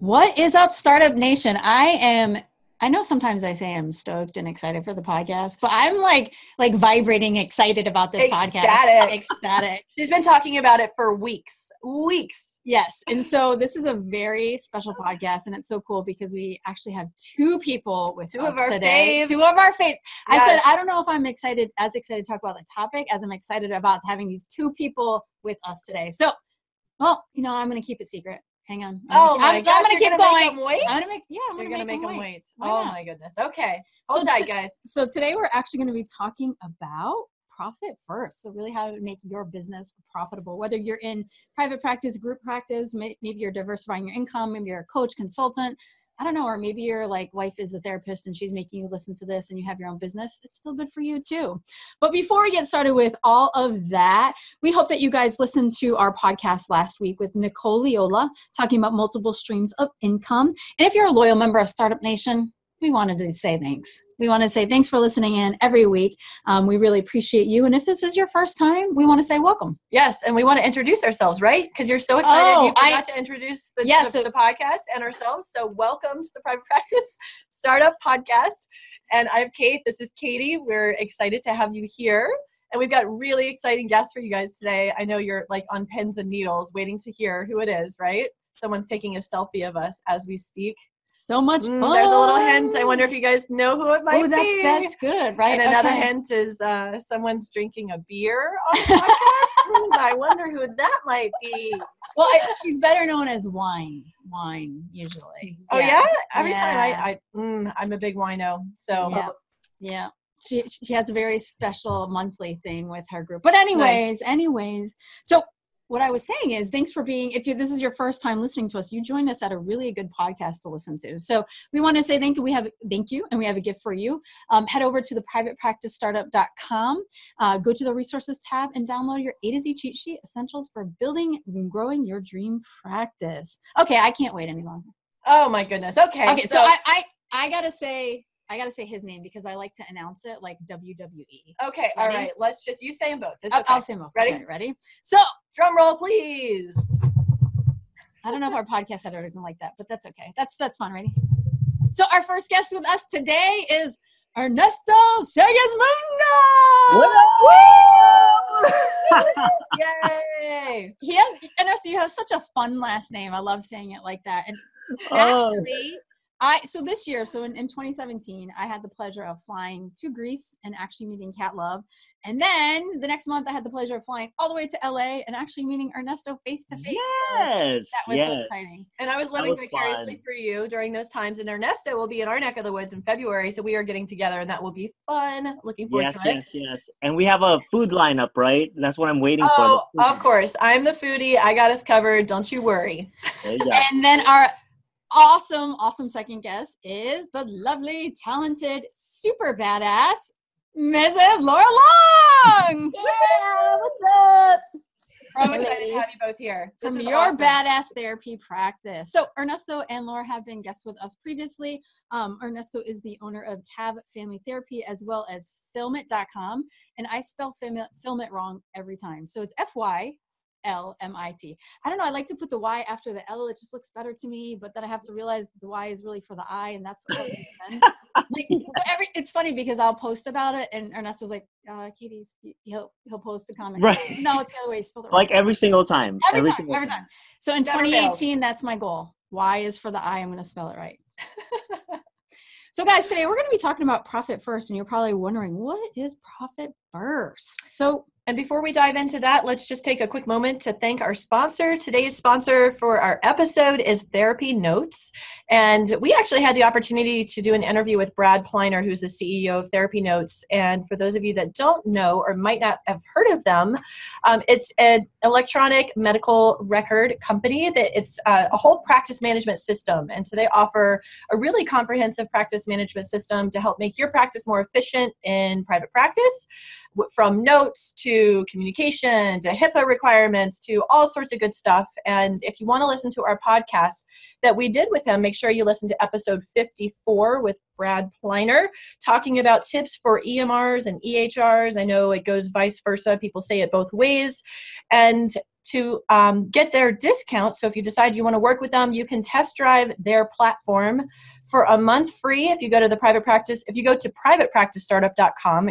What is up, Startup Nation? I know sometimes I say I'm stoked and excited for the podcast, but I'm like vibrating excited about this podcast. Ecstatic. She's been talking about it for weeks. Yes. And so this is a very special podcast, and it's so cool because we actually have two people with us today. Two of our faves. Yes. I said, I don't know if I'm excited to talk about the topic as I'm excited about having these two people with us today. So, well, I'm going to keep it secret. Hang on. I'm going to keep going. I'm going to make them wait. Oh my goodness. Okay. Hold tight, guys. So today we're actually going to be talking about profit first. So really how to make your business profitable, whether you're in private practice, group practice, maybe you're diversifying your income, maybe you're a coach, consultant, I don't know, or maybe your wife is a therapist and she's making you listen to this and you have your own business. It's still good for you too. But before we get started with all of that, we hope that you guys listened to our podcast last week with Nicole Leola talking about multiple streams of income. And if you're a loyal member of Startup Nation, we wanted to say thanks. We want to say thanks for listening in every week. We really appreciate you. And if this is your first time, we want to say welcome. Yes. And we want to introduce ourselves, right? Because you're so excited. You forgot to introduce the podcast and ourselves. So welcome to the Private Practice Startup Podcast. And I'm Kate. This is Katie. We're excited to have you here. And we've got really exciting guests for you guys today. I know you're on pins and needles waiting to hear who it is, right? Someone's taking a selfie of us as we speak. So much fun. There's a little hint. I wonder if you guys know who it might be. That's good, right? And another hint is someone's drinking a beer on the podcast. I wonder who that might be. Well, she's better known as Wine usually. Oh yeah? Every time I'm a big wino. So yeah. She has a very special monthly thing with her group. But anyways, so what I was saying is, thanks for being, this is your first time listening to us, you joined us at a really good podcast to listen to. So we want to say thank you. And we have a gift for you. Head over to the privatepracticestartup.com, go to the resources tab and download your A to Z cheat sheet, essentials for building and growing your dream practice. Okay. I can't wait any longer. Oh my goodness. Okay. So I gotta say his name because I like to announce it like WWE. Okay. Ready? All right. You say them both. Okay. I'll say them both. Ready? Okay, ready? So drum roll, please. I don't know if our podcast editor doesn't like that, but that's okay. That's fun. Ready? So our first guest with us today is Ernesto Segismundo. Yay! Ernesto, you have such a fun last name. I love saying it like that. And actually, this year, in 2017, I had the pleasure of flying to Greece and actually meeting Kat Love. And then the next month I had the pleasure of flying all the way to LA and actually meeting Ernesto face to face. Yes. That was so exciting. And I was living vicariously for you during those times. And Ernesto will be in our neck of the woods in February. So we are getting together and that will be fun. Looking forward to it. Yes. And we have a food lineup, right? That's what I'm waiting for. Oh, of course. I'm the foodie. I got us covered. Don't you worry. There you go. And then our awesome second guest is the lovely, talented, super badass Mrs. Laura Long. Yeah, what's up? So excited to have you both here. From your badass therapy practice. So Ernesto and Laura have been guests with us previously. Ernesto is the owner of Cab Family Therapy as well as filmit.com. And I spell filmit wrong every time. So it's FYLMIT. I don't know. I like to put the Y after the L. It just looks better to me. But then I have to realize the Y is really for the I, and that's what makes sense. It's funny because I'll post about it, and Ernesto's like, "Kitties, he'll post a comment." Right? No, it's the other way. You spelled it like wrong. every single time. Every time. So in 2018, that's my goal. Y is for the I. I'm going to spell it right. So guys, today we're going to be talking about profit first, and you're probably wondering, what is profit first? And before we dive into that, let's just take a quick moment to thank our sponsor. Today's sponsor for our episode is Therapy Notes. And we actually had the opportunity to do an interview with Brad Pliner, who's the CEO of Therapy Notes. And for those of you that don't know or might not have heard of them, it's an electronic medical record company that it's a whole practice management system. And so they offer a really comprehensive practice management system to help make your practice more efficient in private practice. From notes to communication to HIPAA requirements to all sorts of good stuff. And if you want to listen to our podcast that we did with him, make sure you listen to episode 54 with Brad Pliner, talking about tips for EMRs and EHRs. I know it goes vice versa. People say it both ways. And to get their discount. So if you decide you want to work with them, you can test drive their platform for a month free. If you go to privatepracticestartup.com,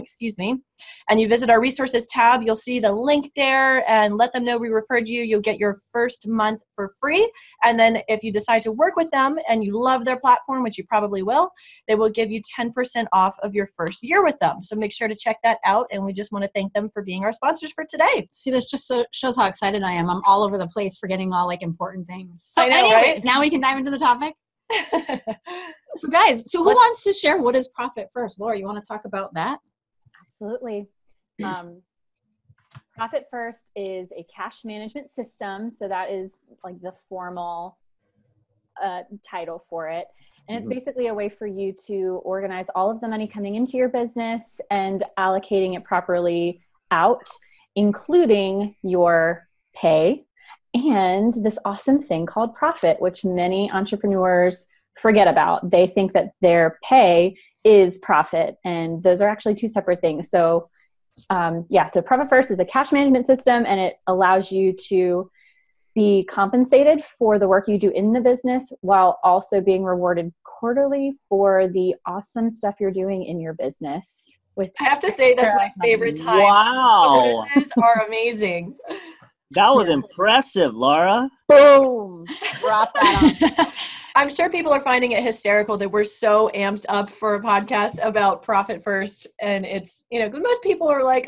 and you visit our resources tab, you'll see the link there, and let them know we referred you. You'll get your first month for free. And then if you decide to work with them and you love their platform, which you probably will, they will give you 10% off of your first year with them. So make sure to check that out. And we just want to thank them for being our sponsors for today. See, this just shows how excited I am. I'm all over the place forgetting all like important things. So I know, anyways, right? Now we can dive into the topic. So guys, who wants to share what is Profit First? Laura, you want to talk about that? Absolutely. Profit First is a cash management system. So that is like the formal title for it. And it's basically a way for you to organize all of the money coming into your business and allocating it properly out, including your pay and this awesome thing called profit, which many entrepreneurs forget about. They think that their pay is profit, and those are actually two separate things. So so Profit First is a cash management system, and it allows you to be compensated for the work you do in the business while also being rewarded quarterly for the awesome stuff you're doing in your business. I have to say, that's my favorite time. Wow. Bonuses are amazing. That was impressive, Laura. Boom. Drop that on. I'm sure people are finding it hysterical that we're so amped up for a podcast about Profit First. And it's, most people are like,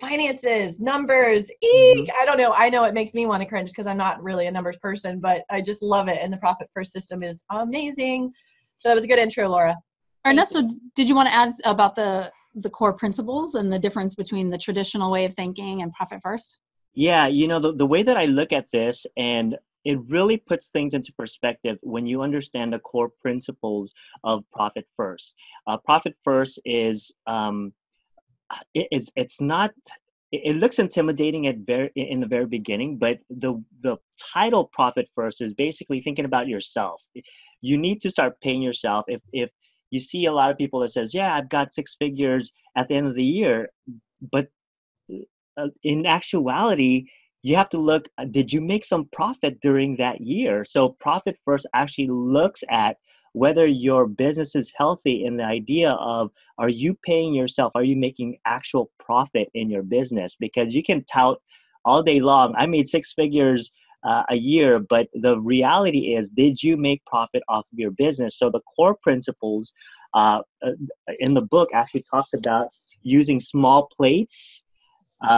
finances, numbers, eek. I don't know. I know it makes me want to cringe because I'm not really a numbers person, but I just love it. And the Profit First system is amazing. So that was a good intro, Laura. Ernesto, did you want to add about the core principles and the difference between the traditional way of thinking and Profit First? Yeah, the way that I look at this, and it really puts things into perspective when you understand the core principles of Profit First. Profit First is it's not. It looks intimidating in the very beginning, but the title Profit First is basically thinking about yourself. You need to start paying yourself. If you see a lot of people that says, "Yeah, I've got 6 figures at the end of the year," but in actuality, you have to look, did you make some profit during that year? So Profit First actually looks at whether your business is healthy in the idea of, are you paying yourself? Are you making actual profit in your business? Because you can tout all day long, I made 6 figures a year, but the reality is, did you make profit off of your business? So the core principles in the book actually talks about using small plates,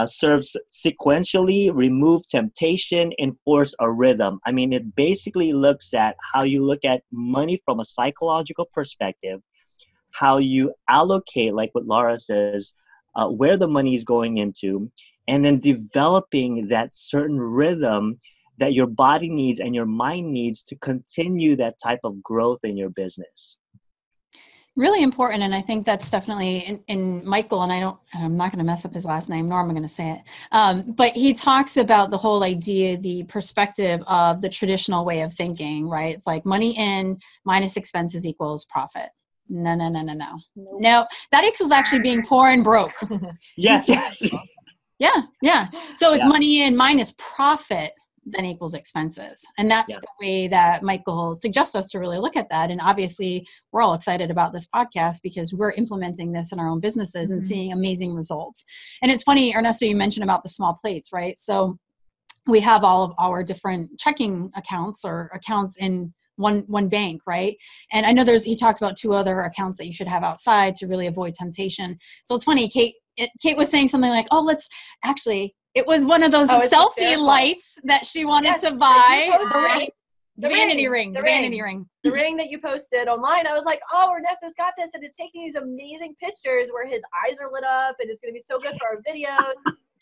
serves sequentially, remove temptation, enforce a rhythm. I mean, it basically looks at how you look at money from a psychological perspective, how you allocate, like what Laura says, where the money is going into, and then developing that certain rhythm that your body needs and your mind needs to continue that type of growth in your business. Really important. And I think that's definitely in Michael, and I'm not going to mess up his last name, nor am I going to say it. But he talks about the whole idea, the perspective of the traditional way of thinking, right? It's like money in minus expenses equals profit. No. No, that equals actually being poor and broke. Yes. Yeah. So it's money in minus profit then equals expenses. And that's the way that Michael suggests us to really look at that. And obviously we're all excited about this podcast because we're implementing this in our own businesses and seeing amazing results. And it's funny, Ernesto, you mentioned about the small plates, right? So we have all of our different checking accounts or accounts in one bank, right? And I know he talks about 2 other accounts that you should have outside to really avoid temptation. So it's funny, Kate was saying something like, it was one of those selfie lights that she wanted to buy. The vanity ring. The ring that you posted online. I was like, Ernesto's got this, and it's taking these amazing pictures where his eyes are lit up, and it's going to be so good for our videos.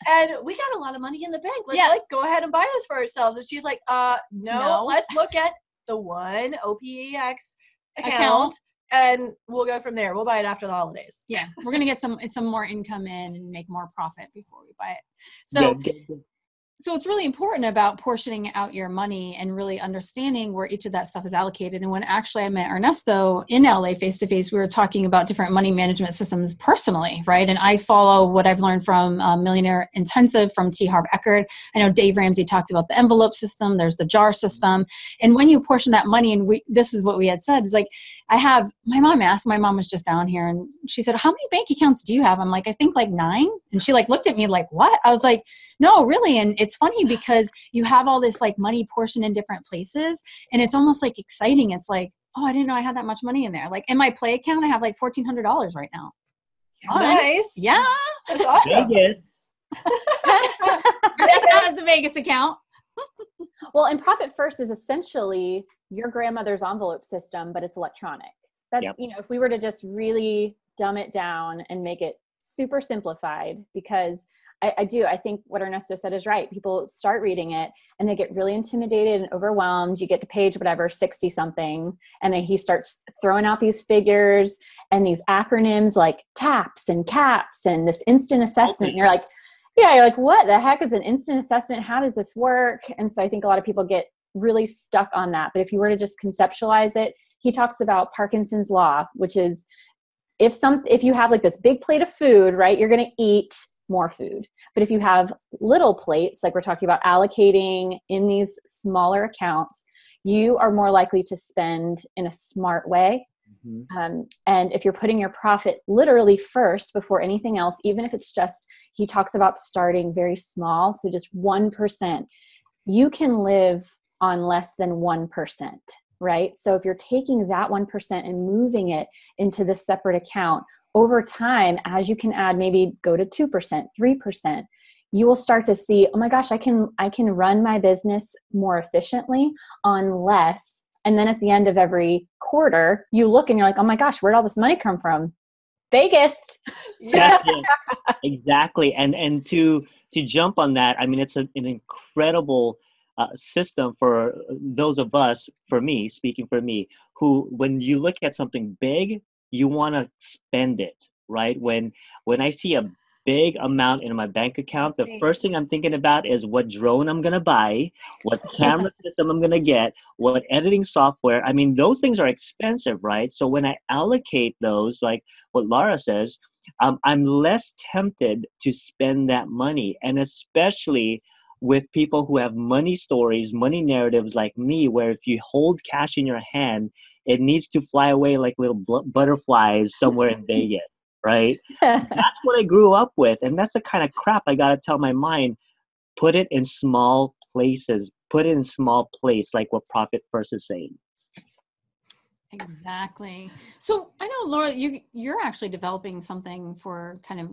And we got a lot of money in the bank. Let's go ahead and buy this for ourselves. And she's like, no, let's look at the one OPEX account. And we'll go from there. We'll buy it after the holidays. Yeah, we're going to get some more income in and make more profit before we buy it. So So it's really important about portioning out your money and really understanding where each of that stuff is allocated. And when actually I met Ernesto in LA face to face, we were talking about different money management systems personally, right? And I follow what I've learned from Millionaire Intensive from T. Harv Eckert. I know Dave Ramsey talks about the envelope system. There's the jar system. And when you portion that money, and this is what we had said, is like, my mom asked, my mom was just down here and she said, how many bank accounts do you have? I'm like, I think like 9. And she like looked at me like, what? I was like, no, really. And it's funny because you have all this like money portioned in different places and it's almost like exciting. It's like, oh, I didn't know I had that much money in there. Like in my Play account, I have like $1,400 right now. Nice. Yeah. That's awesome. Vegas. That's not as a Vegas account. Well, and Profit First is essentially your grandmother's envelope system, but it's electronic. That's, Yep. if we were to just really dumb it down and make it super simplified, because I think what Ernesto said is right. People start reading it and they get really intimidated and overwhelmed. You get to page whatever, 60 something. And then he starts throwing out these figures and these acronyms like TAPS and CAPS and this instant assessment. And you're like, what the heck is an instant assessment? How does this work? And so I think a lot of people get really stuck on that. But if you were to just conceptualize it, he talks about Parkinson's law, which is if you have like this big plate of food, right, you're going to eat more food. But if you have little plates, like we're talking about allocating in these smaller accounts, you are more likely to spend in a smart way. Mm-hmm. And if you're putting your profit literally first before anything else, even if it's just, he talks about starting very small, so just 1%, you can live on less than 1%, right? So if you're taking that 1% and moving it into this separate account, over time, as you can add, maybe go to 2%, 3%, you will start to see, oh my gosh, I can run my business more efficiently on less. And then at the end of every quarter, you look and you're like, oh my gosh, where'd all this money come from? Vegas. That's it. Exactly. And to jump on that, I mean, it's an incredible system for those of us, speaking for me, who, when you look at something big, you want to spend it, right? When I see a big amount in my bank account, the first thing I'm thinking about is what drone I'm going to buy, what camera system I'm going to get, what editing software. I mean, those things are expensive, right? So when I allocate those, like what Laura says, I'm less tempted to spend that money. And especially with people who have money stories, money narratives like me, where if you hold cash in your hand, it needs to fly away like little butterflies somewhere in Vegas, right? That's what I grew up with. And that's the kind of crap I got to tell my mind. Put it in small places. Put it in small place, like what Profit First is saying. Exactly. So I know, Laura, you're actually developing something for kind of,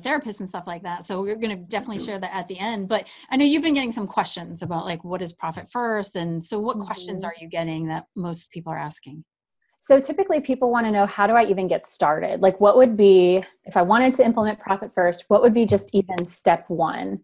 therapists and stuff like that. So we're going to definitely share that at the end. But I know you've been getting some questions about like, what is Profit First? And so what questions are you getting that most people are asking? So typically people want to know, how do I even get started? Like, what would be, if I wanted to implement Profit First, what would be just even step one?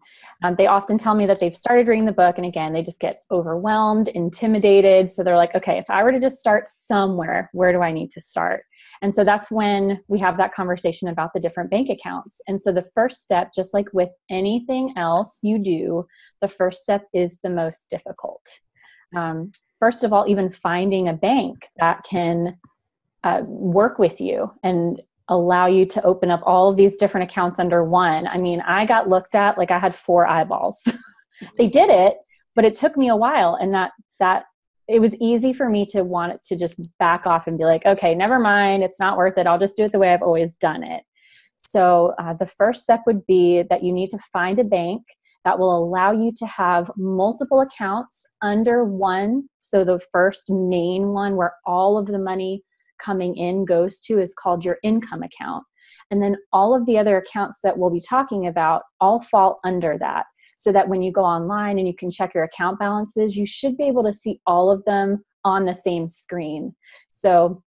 They often tell me that they've started reading the book, and again, they just get overwhelmed, intimidated. So they're like, okay, if I were to just start somewhere, where do I need to start? And so that's when we have that conversation about the different bank accounts. And so the first step, just like with anything else you do, the first step is the most difficult. First of all, even finding a bank that can work with you and allow you to open up all of these different accounts under one. I mean, I got looked at like I had 4 eyeballs. They did it, but it took me a while. And that it was easy for me to want it to just back off and be like, okay, never mind. It's not worth it. I'll just do it the way I've always done it. So the first step would be that you need to find a bank that will allow you to have multiple accounts under one. So the first main one where all of the money coming in goes to is called your income account. And then all of the other accounts that we'll be talking about all fall under that. So that when you go online and you can check your account balances, you should be able to see all of them on the same screen. So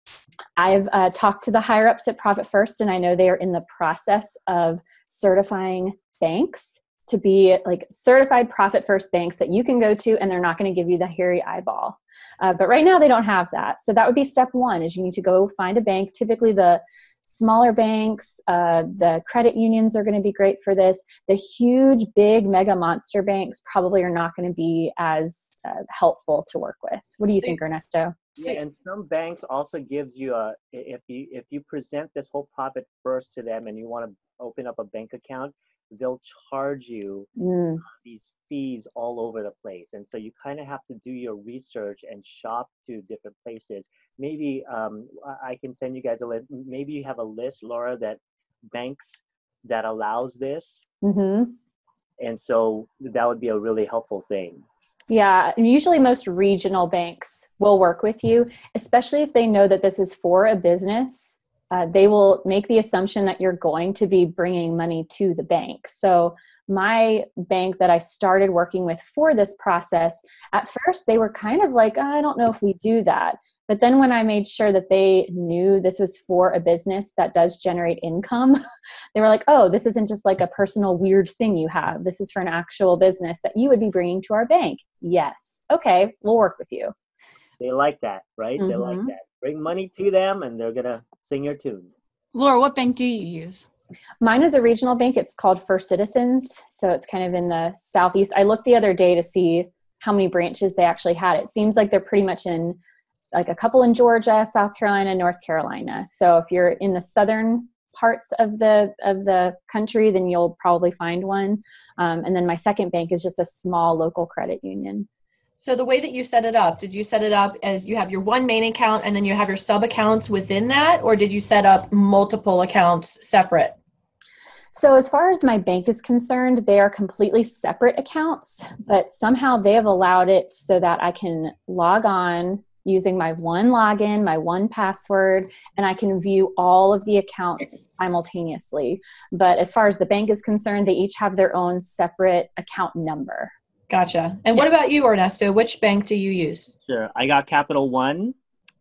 I've talked to the higher ups at Profit First, and I know they are in the process of certifying banks to be like certified Profit First banks that you can go to, and they're not going to give you the hairy eyeball. But right now they don't have that. So that would be step one, is you need to go find a bank. Typically the smaller banks, the credit unions are going to be great for this. The huge, big, mega monster banks probably are not going to be as helpful to work with. What do you think, Ernesto? Yeah, and some banks also gives you if you present this whole profit first to them and you want to open up a bank account, they'll charge you these fees all over the place. And so you kind of have to do your research and shop to different places. Maybe I can send you guys a list. Maybe you have a list, Laura, that banks that allows this. Mm-hmm. And so that would be a really helpful thing. Yeah, and usually most regional banks will work with you, especially if they know that this is for a business. They will make the assumption that you're going to be bringing money to the bank. So my bank that I started working with for this process, at first they were kind of like, I don't know if we do that. But then when I made sure that they knew this was for a business that does generate income, they were like, oh, this isn't just like a personal weird thing you have. This is for an actual business that you would be bringing to our bank. Yes. Okay, we'll work with you. They like that, right? Mm-hmm. They like that. Bring money to them and they're going to sing your tune. Laura, what bank do you use? Mine is a regional bank. It's called First Citizens. So it's kind of in the southeast. I looked the other day to see how many branches they actually had. It seems like they're pretty much in like a couple in Georgia, South Carolina, North Carolina. So if you're in the southern parts of the country, then you'll probably find one. And then my second bank is just a small local credit union. So the way that you set it up, did you set it up as you have your one main account and then you have your sub accounts within that? Or did you set up multiple accounts separate? So as far as my bank is concerned, they are completely separate accounts, but somehow they have allowed it so that I can log on using my one login, my one password, and I can view all of the accounts simultaneously. But as far as the bank is concerned, they each have their own separate account number. Gotcha. And what about you, Ernesto? Which bank do you use? Sure. I got Capital One.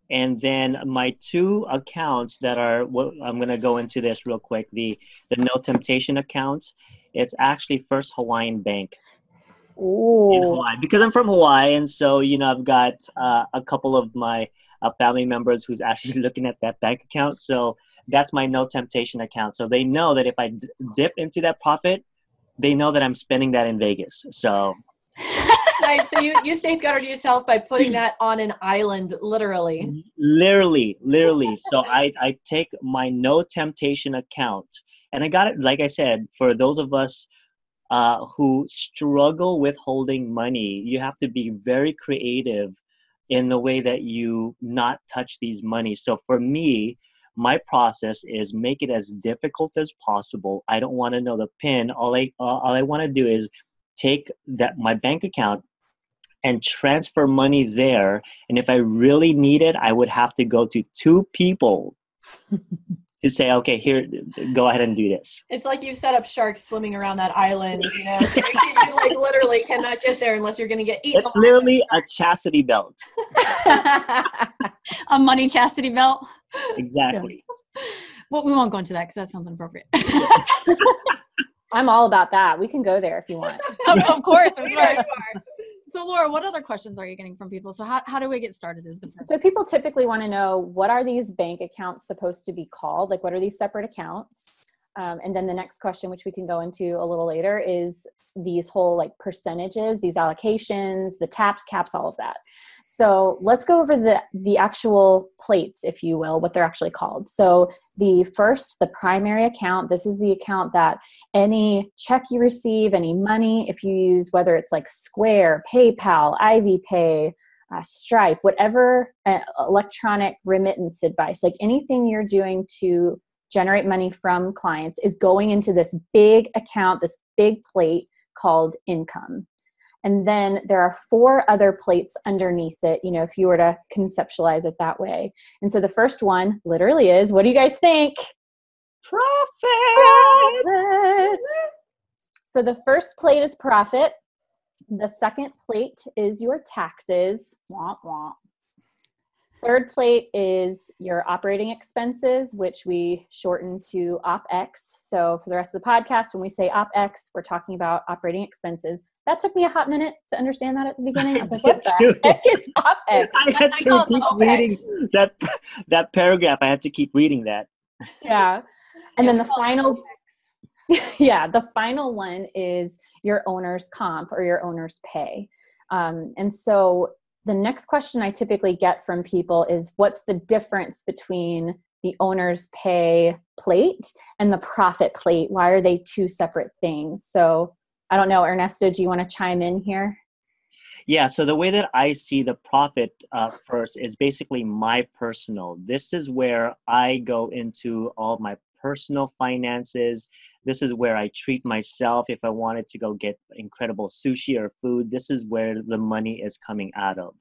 And then my two accounts that are, I'm going to go into this real quick, the No Temptation accounts. It's actually First Hawaiian Bank. Ooh. In Hawaii, because I'm from Hawaii, and so I've got a couple of my family members who's actually looking at that bank account. So that's my No Temptation account. So they know that if I dip into that profit, they know that I'm spending that in Vegas. So Nice. So you safeguarded yourself by putting that on an island, literally. Literally. So I take my No Temptation account, and I got it. Like I said, for those of us who struggle with holding money, you have to be very creative in the way that you not touch these money. So for me, my process is make it as difficult as possible. I don't want to know the PIN. All I want to do is take my bank account and transfer money there. And if I really need it, I would have to go to two people to say, okay, here, go ahead and do this. It's like you've set up sharks swimming around that island, So you like literally cannot get there unless you're going to get eaten. It's literally a chastity belt. A money chastity belt. Exactly. Yeah. Well, we won't go into that because that sounds inappropriate. I'm all about that. We can go there if you want. Of course. So Laura, what other questions are you getting from people? So how do we get started is the first. So people typically want to know, what are these bank accounts supposed to be called? Like, what are these separate accounts? And then the next question, which we can go into a little later, is these whole like percentages, these allocations, the taps, caps, all of that. So let's go over the actual plates, if you will, what they're actually called. So the primary account, this is the account that any check you receive, any money, if you use, whether it's like Square, PayPal, Ivy Pay, Stripe, whatever electronic remittance advice, like anything you're doing to generate money from clients is going into this big account, this big plate called income. And then there are 4 other plates underneath it, if you were to conceptualize it that way. And so the first one literally is, what do you guys think? Profit! So the first plate is profit. The second plate is your taxes. Womp womp. Third plate is your operating expenses, which we shorten to OpEx. So for the rest of the podcast, when we say OpEx, we're talking about operating expenses. That took me a hot minute to understand that at the beginning. I was like, what the heck is OpEx? I had to keep reading that paragraph. I had to keep reading that. Yeah. And then the we call it final, OPEX. yeah, the final one is your owner's comp or your owner's pay. And so the next question I typically get from people is, what's the difference between the owner's pay plate and the profit plate? Why are they two separate things? So I don't know, Ernesto, do you want to chime in here? Yeah, so the way that I see the profit first is basically my personal. This is where I go into all my personal finances. This is where I treat myself if I wanted to go get incredible sushi or food. This is where the money is coming out of.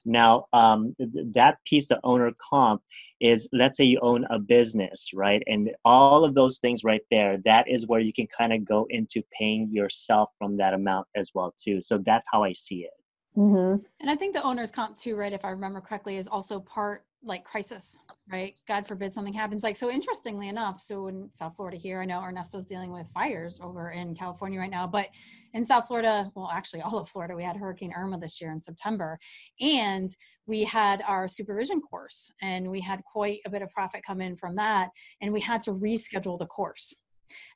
Now, that piece, the owner comp, is, let's say you own a business, right? And all of those things right there, that is where you can kind of go into paying yourself from that amount as well, too. So that's how I see it. Mm-hmm. And I think the owner's comp too, right, if I remember correctly, is also part like crisis, right? God forbid something happens. Like, so interestingly enough, so in South Florida here, I know Ernesto's dealing with fires over in California right now, but in South Florida, well, actually all of Florida, we had Hurricane Irma this year in September, and we had our supervision course, and we had quite a bit of profit come in from that, and we had to reschedule the course.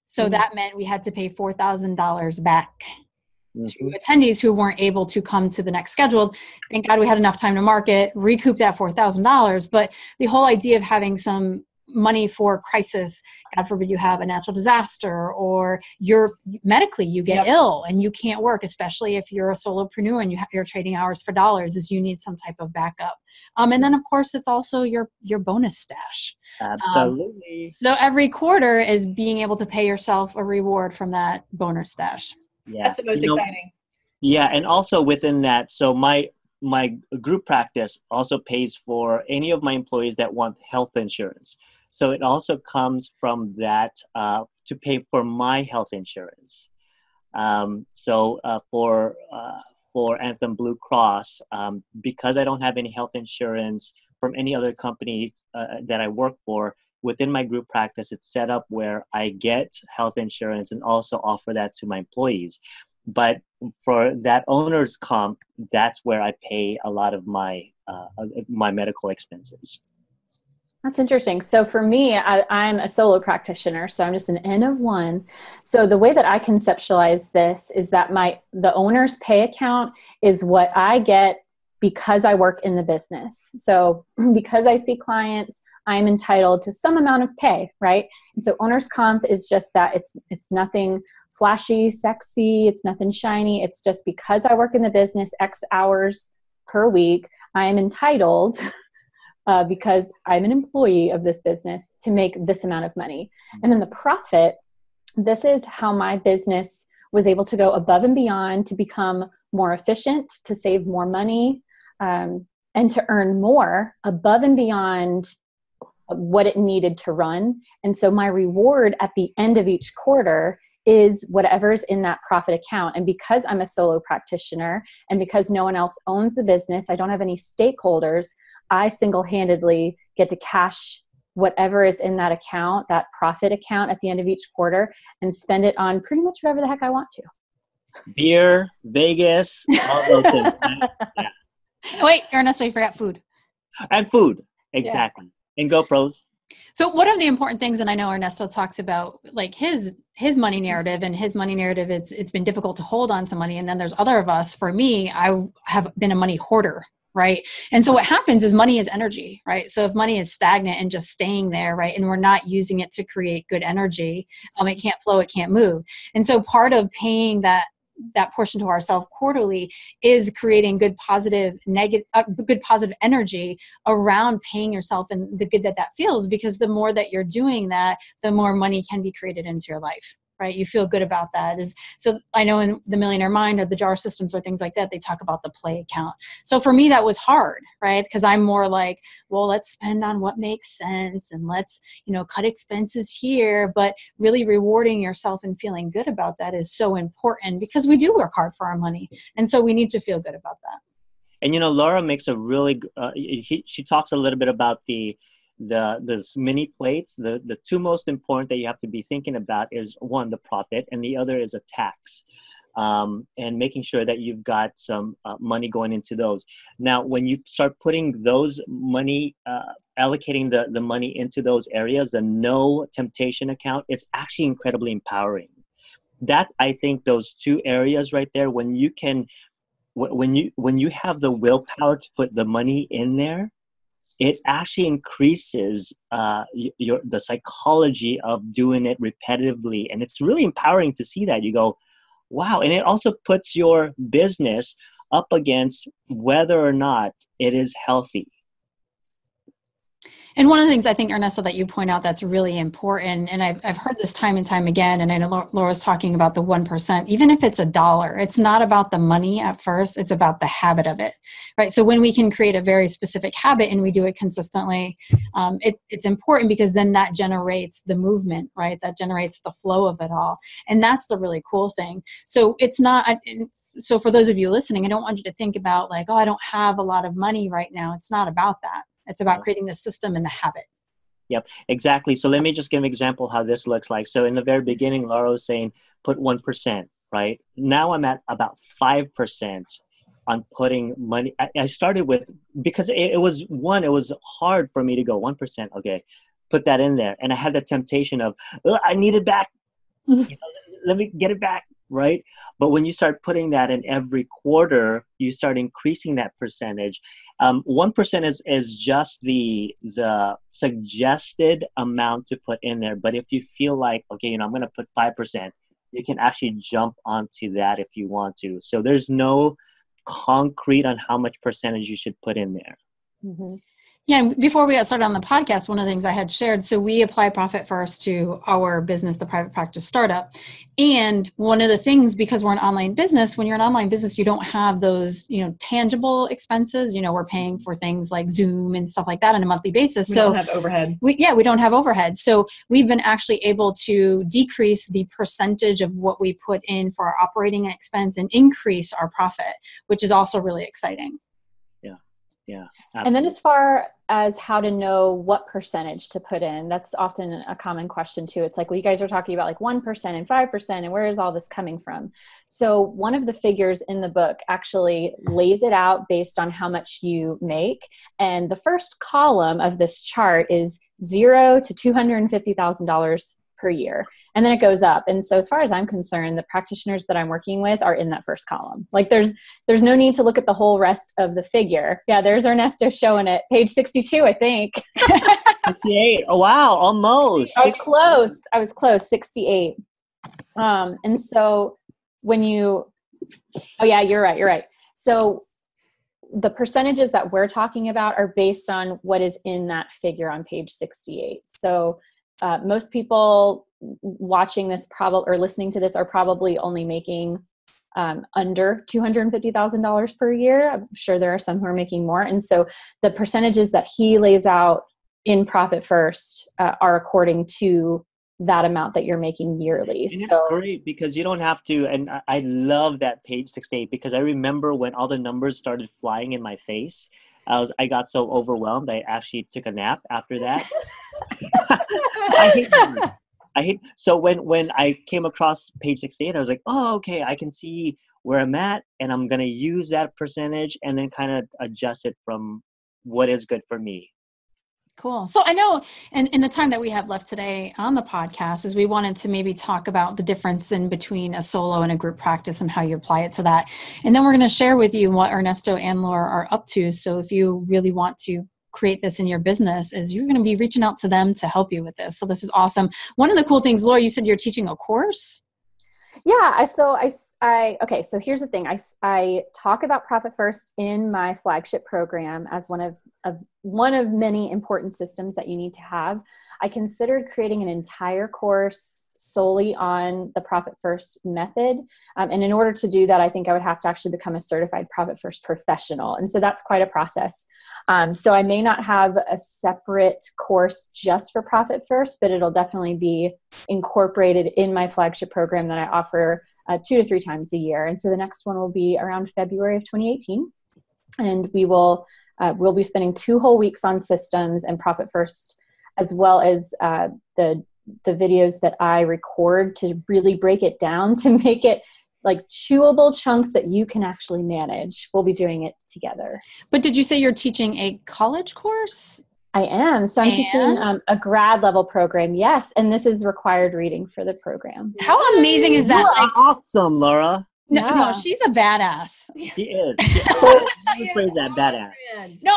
So that meant we had to pay $4,000 back to attendees who weren't able to come to the next scheduled. Thank God we had enough time to market, recoup that $4,000. But the whole idea of having some money for crisis, God forbid you have a natural disaster or you're medically, you get ill and you can't work, especially if you're a solopreneur and you're trading hours for dollars, is you need some type of backup. And then of course it's also your bonus stash. Absolutely. So every quarter is being able to pay yourself a reward from that bonus stash. Yeah. That's the most exciting. Yeah, and also within that, so my group practice also pays for any of my employees that want health insurance. So it also comes from that to pay for my health insurance. So for Anthem Blue Cross, because I don't have any health insurance from any other company that I work for, within my group practice, it's set up where I get health insurance and also offer that to my employees. But for that owner's comp, that's where I pay a lot of my medical expenses. That's interesting. So for me, I'm a solo practitioner, so I'm just an N of one. So the way that I conceptualize this is that the owner's pay account is what I get because I work in the business. So because I see clients, I'm entitled to some amount of pay, right? And so owner's comp is just that. It's nothing flashy, sexy. It's nothing shiny. It's just because I work in the business X hours per week, I am entitled because I'm an employee of this business to make this amount of money. And then the profit, this is how my business was able to go above and beyond to become more efficient, to save more money, and to earn more above and beyond what it needed to run. And so my reward at the end of each quarter is whatever's in that profit account. And because I'm a solo practitioner and because no one else owns the business, I don't have any stakeholders, I single-handedly get to cash whatever is in that account, that profit account at the end of each quarter, and spend it on pretty much whatever the heck I want to. Beer, Vegas, all those things. Yeah. Wait, Ernesto, you forgot food. And food, exactly. Yeah. And GoPros. So one of the important things, and I know Ernesto talks about like his money narrative, and his money narrative, it's been difficult to hold on to money. And then there's other of us. For me, I have been a money hoarder, right? And so what happens is money is energy, right? So if money is stagnant and just staying there, right, and we're not using it to create good energy, it can't flow, it can't move. And so part of paying that portion to ourselves quarterly is creating good positive energy around paying yourself and the good that feels, because the more that you're doing that, the more money can be created into your life, right? You feel good about that. So I know in the Millionaire Mind or the JAR systems or things like that, they talk about the play account. So for me, that was hard, right? Because I'm more like, well, let's spend on what makes sense and let's, cut expenses here. But really rewarding yourself and feeling good about that is so important, because we do work hard for our money. And so we need to feel good about that. And, Laura makes a really, she talks a little bit about the mini plates. The two most important that you have to be thinking about is one, the profit, and the other is a tax. and making sure that you've got some money going into those. Now, when you start putting those money, allocating the money into those areas, the no temptation account, it's actually incredibly empowering. That, I think, those two areas right there, when you can, when you have the willpower to put the money in there, it actually increases the psychology of doing it repetitively. And it's really empowering to see that. You go, wow. And it also puts your business up against whether or not it is healthy. And one of the things I think, Ernesto, that you point out that's really important, and I've heard this time and time again, and I know Laura's talking about the 1%, even if it's $1, it's not about the money at first, it's about the habit of it, right? So when we can create a very specific habit and we do it consistently, it's important because then that generates the movement, right? That generates the flow of it all. And that's the really cool thing. So it's not, so for those of you listening, I don't want you to think about like, oh, I don't have a lot of money right now. It's not about that. It's about creating the system and the habit. Yep, exactly. So let me just give an example how this looks like. So in the very beginning, Laura was saying, put 1%, right? Now I'm at about 5% on putting money. I started with, because it was hard for me to go 1%. Okay, put that in there. And I had the temptation of, I need it back. Let me get it back, right? But when you start putting that in every quarter, you start increasing that percentage. 1% is just the suggested amount to put in there. But if you feel like, okay, I'm going to put 5%, you can actually jump onto that if you want to. So there's no concrete on how much percentage you should put in there. Mm-hmm. Yeah, and before we got started on the podcast, one of the things I had shared, so we apply Profit First to our business, the Private Practice Startup. And one of the things, because we're an online business, when you're an online business, you don't have those, tangible expenses. We're paying for things like Zoom and stuff like that on a monthly basis. We don't have overhead. We don't have overhead. So we've been actually able to decrease the percentage of what we put in for our operating expense and increase our profit, which is also really exciting. Yeah. Absolutely. And then as far as how to know what percentage to put in, that's often a common question too. It's like, well, you guys are talking about like 1% and 5%, and where is all this coming from? So one of the figures in the book actually lays it out based on how much you make. And the first column of this chart is $0 to $250,000 per year. And then it goes up. And so as far as I'm concerned, the practitioners that I'm working with are in that first column. Like there's no need to look at the whole rest of the figure. Yeah, there's Ernesto showing it. Page 62, I think. 68. Oh, wow. Almost. I was close. 68. And so when you're right. So the percentages that we're talking about are based on what is in that figure on page 68. So most people watching this or listening to this are probably only making under $250,000 per year. I'm sure there are some who are making more. And so the percentages that he lays out in Profit First are according to that amount that you're making yearly. And it's great because you don't have to, and I love that page 68 because I remember when all the numbers started flying in my face, I got so overwhelmed, I actually took a nap after that. So when I came across page 68, I was like, oh, okay, I can see where I'm at, and I'm going to use that percentage and then kind of adjust it from what is good for me. Cool. So I know in the time that we have left today on the podcast is we wanted to maybe talk about the difference in between a solo and a group practice and how you apply it to that. And then we're going to share with you what Ernesto and Laura are up to. So if you really want to create this in your business, is you're going to be reaching out to them to help you with this. So this is awesome. One of the cool things, Laura, you said you're teaching a course. Yeah. So here's the thing. I talk about Profit First in my flagship program as one of many important systems that you need to have. I considered creating an entire course solely on the Profit First method. And in order to do that, I think I would have to actually become a certified Profit First professional. And so that's quite a process. So I may not have a separate course just for Profit First, but it'll definitely be incorporated in my flagship program that I offer 2 to 3 times a year. And so the next one will be around February of 2018. And we'll be spending 2 whole weeks on systems and Profit First, as well as the videos that I record to really break it down to make it like chewable chunks that you can actually manage. We'll be doing it together. But did you say you're teaching a college course? I am. So I'm teaching a grad level program. Yes. And this is required reading for the program. How amazing is that? Like, awesome, Laura. No, she's a badass. She is. She phrase that badass. No,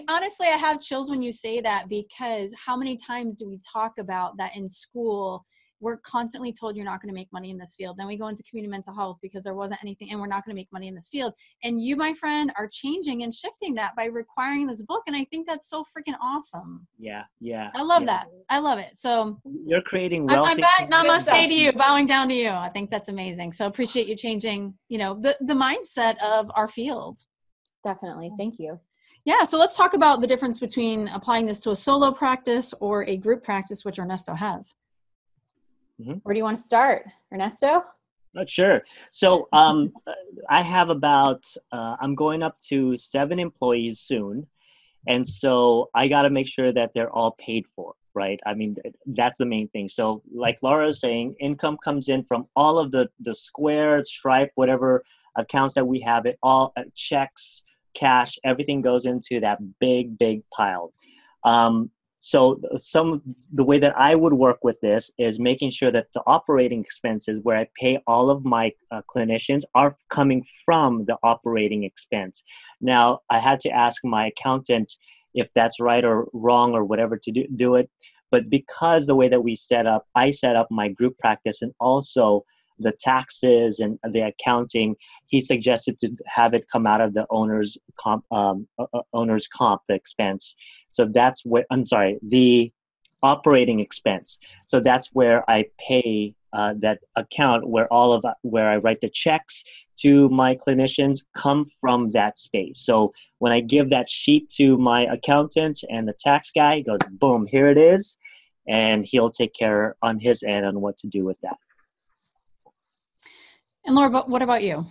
honestly, I have chills when you say that, because how many times do we talk about that in school? We're constantly told you're not going to make money in this field. Then we go into community mental health because there wasn't anything and we're not going to make money in this field. And you, my friend, are changing and shifting that by requiring this book. And I think that's so freaking awesome. Yeah. I love that. I love it. So you're creating wealth. I'm back. Namaste to you, bowing down to you. I think that's amazing. So appreciate you changing, the mindset of our field. Definitely. Thank you. Yeah. So let's talk about the difference between applying this to a solo practice or a group practice, which Ernesto has. Where do you want to start, Ernesto? Sure. So I have about, I'm going up to 7 employees soon. And so I got to make sure that they're all paid for, right? I mean, that's the main thing. So like Laura was saying, income comes in from all of the Square, Stripe, whatever accounts that we have, it all checks, cash, everything goes into that big pile. So the way that I would work with this is making sure that the operating expenses where I pay all of my clinicians are coming from the operating expense. Now, I had to ask my accountant if that's right or wrong or whatever to do it. But because the way that I set up my group practice and also the taxes and the accounting, he suggested to have it come out of the owner's comp, the expense. So that's where, the operating expense. So that's where I pay that account where where I write the checks to my clinicians come from that space. So when I give that sheet to my accountant and the tax guy, he goes, boom, here it is. And he'll take care on his end on what to do with that. And Laura, what about you?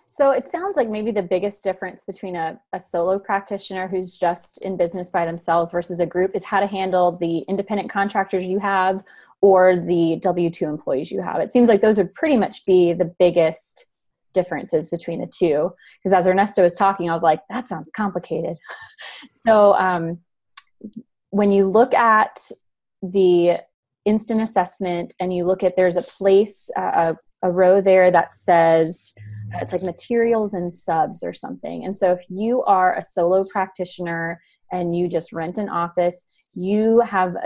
So it sounds like maybe the biggest difference between a solo practitioner who's just in business by themselves versus a group is how to handle the independent contractors you have or the W-2 employees you have. It seems like those would pretty much be the biggest differences between the two. Because as Ernesto was talking, I was like, that sounds complicated. So when you look at the instant assessment and you look at, there's a place, a row there that says it's like materials and subs or something. And so if you are a solo practitioner and you just rent an office, you have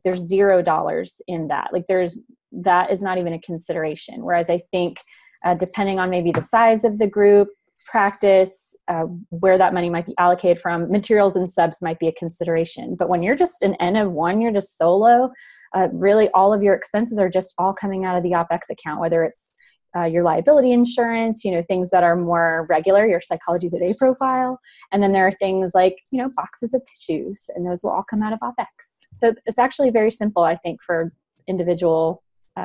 there's $0 in that. That is not even a consideration. Whereas I think depending on maybe the size of the group practice, where that money might be allocated from, materials and subs might be a consideration. But when you're just an N of one, you're just solo, really all of your expenses are just all coming out of the OpEx account, whether it's your liability insurance, things that are more regular, your Psychology Today profile. And then there are things like, boxes of tissues, and those will all come out of OpEx. So it's actually very simple, I think, for individual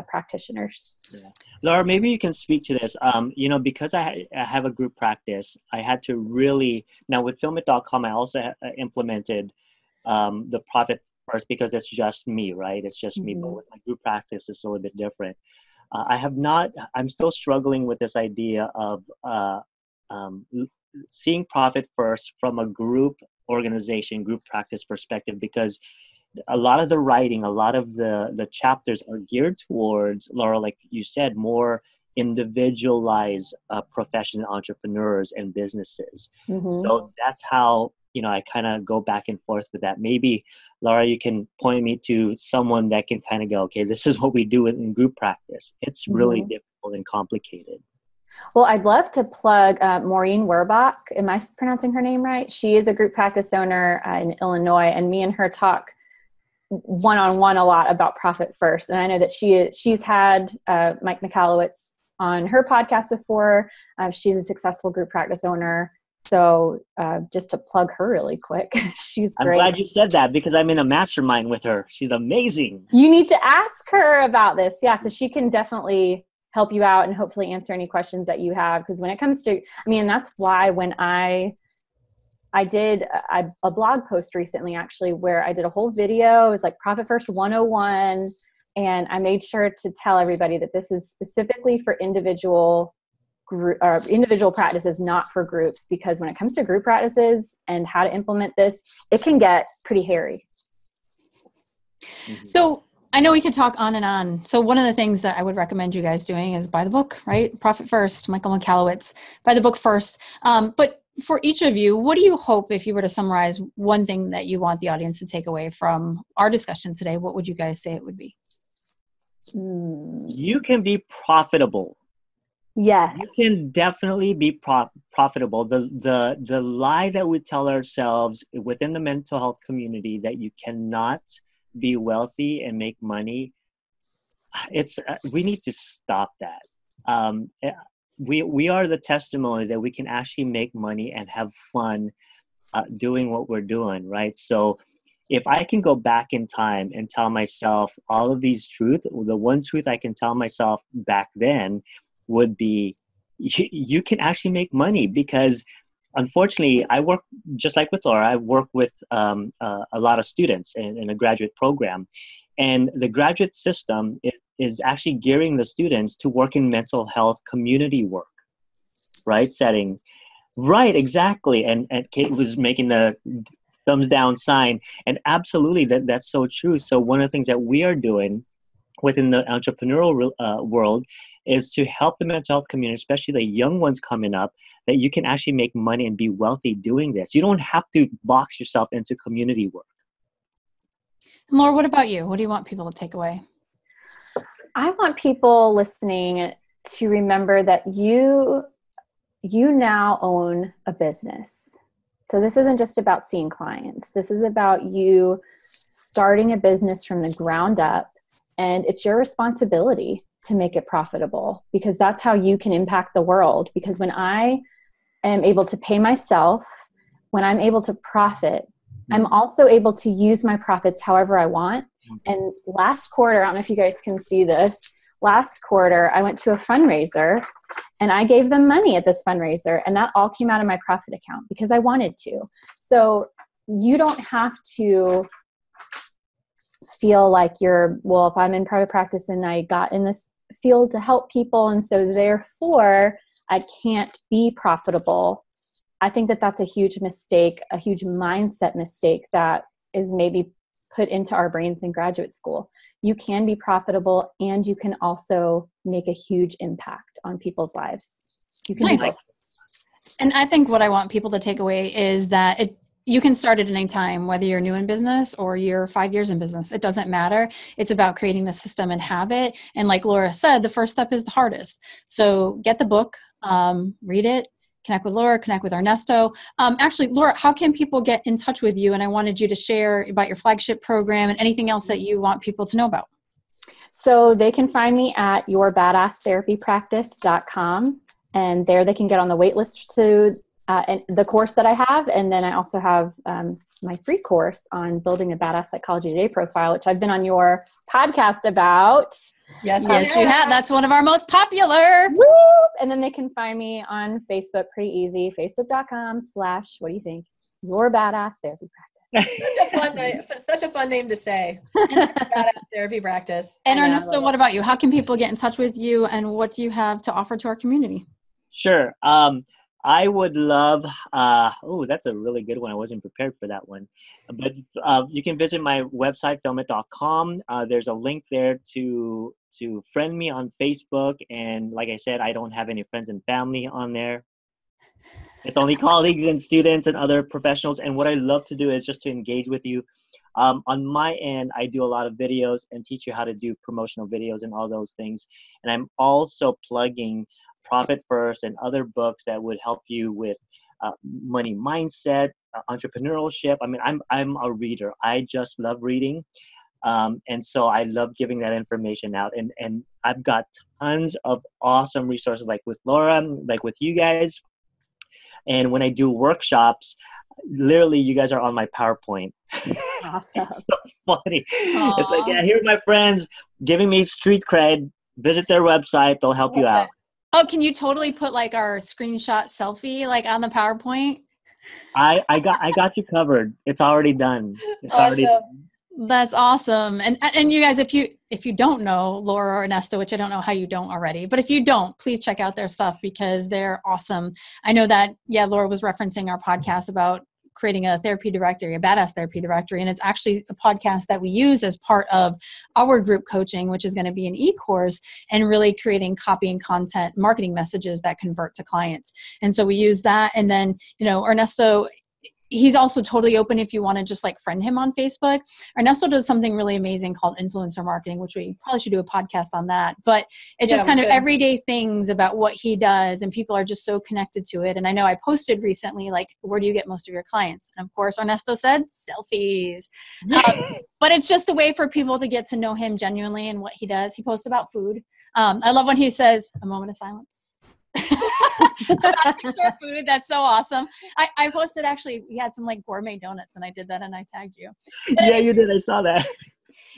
practitioners. Yeah. Laura, maybe you can speak to this. Because I have a group practice, I had to really, now with filmit.com, I also implemented the profit first because it's just me, right? It's just me. But with my group practice, it's a little bit different. I'm still struggling with this idea of seeing profit first from a group organization, group practice perspective, because a lot of the writing, a lot of the chapters are geared towards, Laura, like you said, more individualized professional entrepreneurs and businesses. So that's how, I kind of go back and forth with that. Maybe, Laura, you can point me to someone that can kind of go, okay, this is what we do in group practice. It's really difficult and complicated. Well, I'd love to plug Maureen Werbach. Am I pronouncing her name right? She is a group practice owner in Illinois, and me and her talk one-on-one a lot about profit first. And I know that she's had Mike Michalowicz on her podcast before. She's a successful group practice owner. So just to plug her really quick, she's great. I'm glad you said that because I'm in a mastermind with her. She's amazing. You need to ask her about this. Yeah, so she can definitely help you out and hopefully answer any questions that you have. Because when it comes to, that's why when I did a blog post recently, actually, where I did a whole video. It was like Profit First 101. And I made sure to tell everybody that this is specifically for individual group or individual practices, not for groups, because when it comes to group practices and how to implement this, it can get pretty hairy. So I know we could talk on and on. So one of the things that I would recommend you guys doing is buy the book, right? Profit First, Michael Michalowicz, buy the book first. But for each of you, what do you hope, if you were to summarize one thing that you want the audience to take away from our discussion today, what would you guys say it would be? You can be profitable. Yes. You can definitely be profitable. The lie that we tell ourselves within the mental health community that you cannot be wealthy and make money, we need to stop that. We are the testimony that we can actually make money and have fun doing what we're doing, right? So if I can go back in time and tell myself all of these truths, the one truth I can tell myself back then would be, you can actually make money. Because unfortunately, I work just like with Laura. I work with a lot of students in a graduate program, and the graduate system is actually gearing the students to work in mental health community work, right? Setting, right, exactly. And Kate was making the thumbs down sign, and absolutely, that's so true. So one of the things that we are doing within the entrepreneurial world is to help the mental health community, especially the young ones coming up, that you can actually make money and be wealthy doing this. You don't have to box yourself into community work. And Laura, what about you? What do you want people to take away? I want people listening to remember that you now own a business. So this isn't just about seeing clients. This is about you starting a business from the ground up, and it's your responsibility to make it profitable, because that's how you can impact the world. Because when I am able to pay myself, when I'm able to profit, I'm also able to use my profits however I want. And last quarter, I don't know if you guys can see this, last quarter, I went to a fundraiser and I gave them money at this fundraiser, and that all came out of my profit account because I wanted to. So you don't have to feel like if I'm in private practice and I got in this field to help people, and so therefore I can't be profitable. I think that that's a huge mistake, a huge mindset mistake that is maybe put into our brains in graduate school. You can be profitable, and you can also make a huge impact on people's lives. You can do both. And I think what I want people to take away is that you can start at any time, whether you're new in business or you're 5 years in business. It doesn't matter. It's about creating the system and habit. And like Laura said, the first step is the hardest. So get the book, read it, connect with Laura, connect with Ernesto. Actually, Laura, how can people get in touch with you? And I wanted you to share about your flagship program and anything else that you want people to know about. So they can find me at yourbadasstherapypractice.com. And there they can get on the wait list to the course that I have. And then I also have my free course on building a Badass Psychology Today profile, which I've been on your podcast about. Yes, you have. That's one of our most popular. Woo! And then they can find me on Facebook, pretty easy, facebook.com/ what do you think? Your Badass Therapy Practice. Such a fun name to say. Badass Therapy Practice. And Ernesto, what about you? How can people get in touch with you, and what do you have to offer to our community? Sure. I would love, that's a really good one. I wasn't prepared for that one. But you can visit my website, filmit.com. There's a link there to friend me on Facebook. And like I said, I don't have any friends and family on there. It's only colleagues and students and other professionals. And what I love to do is just to engage with you. On my end, I do a lot of videos and teach you how to do promotional videos and all those things. And I'm also plugging Profit First and other books that would help you with money mindset, entrepreneurship. I mean, I'm a reader. I just love reading. And so I love giving that information out. And I've got tons of awesome resources, like with Laura, like with you guys. And when I do workshops, literally you guys are on my PowerPoint. Awesome. It's so funny. Aww. It's like, yeah, here are my friends giving me street cred. Visit their website. They'll help you out. Oh, can you totally put like our screenshot selfie like on the PowerPoint? I got you covered. It's already done. It's Awesome. already done. That's awesome. And you guys, if if you don't know Laura or Ernesto, which I don't know how you don't already, but if you don't, please check out their stuff because they're awesome. I know that, Laura was referencing our podcast about creating a therapy directory, a badass therapy directory. And it's actually a podcast that we use as part of our group coaching, which is going to be an e-course, and really creating copy and content marketing messages that convert to clients. And so we use that. And then, Ernesto, he's also totally open if you want to just like friend him on Facebook. Ernesto does something really amazing called influencer marketing, which we probably should do a podcast on that. But it's just kind of everyday things about what he does, and people are just so connected to it. And I know I posted recently, like, where do you get most of your clients? And of course, Ernesto said selfies. But it's just a way for people to get to know him genuinely and what he does. He posts about food. I love when he says, a moment of silence. About food. That's so awesome. I posted, actually, we had some like gourmet donuts and I did that and I tagged you. Yeah, you did. I saw that.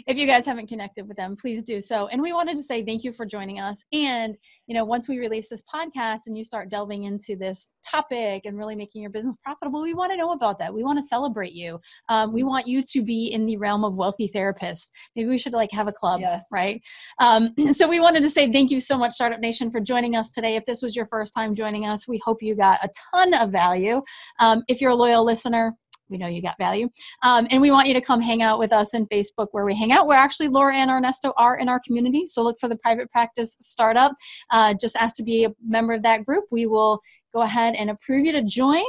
If you guys haven't connected with them, please do so. And we wanted to say thank you for joining us. And, once we release this podcast and you start delving into this topic and really making your business profitable, we want to know about that. We want to celebrate you. We want you to be in the realm of wealthy therapists. Maybe we should like have a club, right? So we wanted to say thank you so much, Startup Nation, for joining us today. If this was your first time joining us, we hope you got a ton of value. If you're a loyal listener, we know you got value. And we want you to come hang out with us in Facebook where we hang out. Where actually Laura and Ernesto are in our community. So look for the Private Practice Startup. Just ask to be a member of that group. We will go ahead and approve you to join.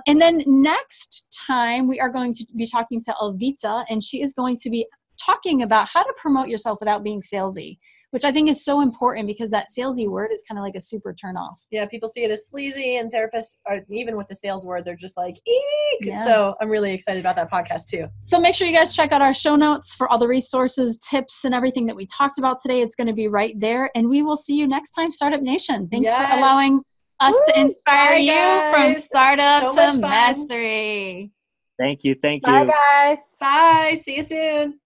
And then next time we are going to be talking to Elvita, and she is going to be talking about how to promote yourself without being salesy, which I think is so important because that salesy word is kind of like a super turnoff. Yeah, people see it as sleazy, and therapists are, even with the sales word, they're just like, eek. Yeah. So I'm really excited about that podcast too. So make sure you guys check out our show notes for all the resources, tips, and everything that we talked about today. It's going to be right there. And we will see you next time, Startup Nation. Thanks for allowing us to inspire you from startup to mastery. Thank you. Bye, guys. Bye. See you soon.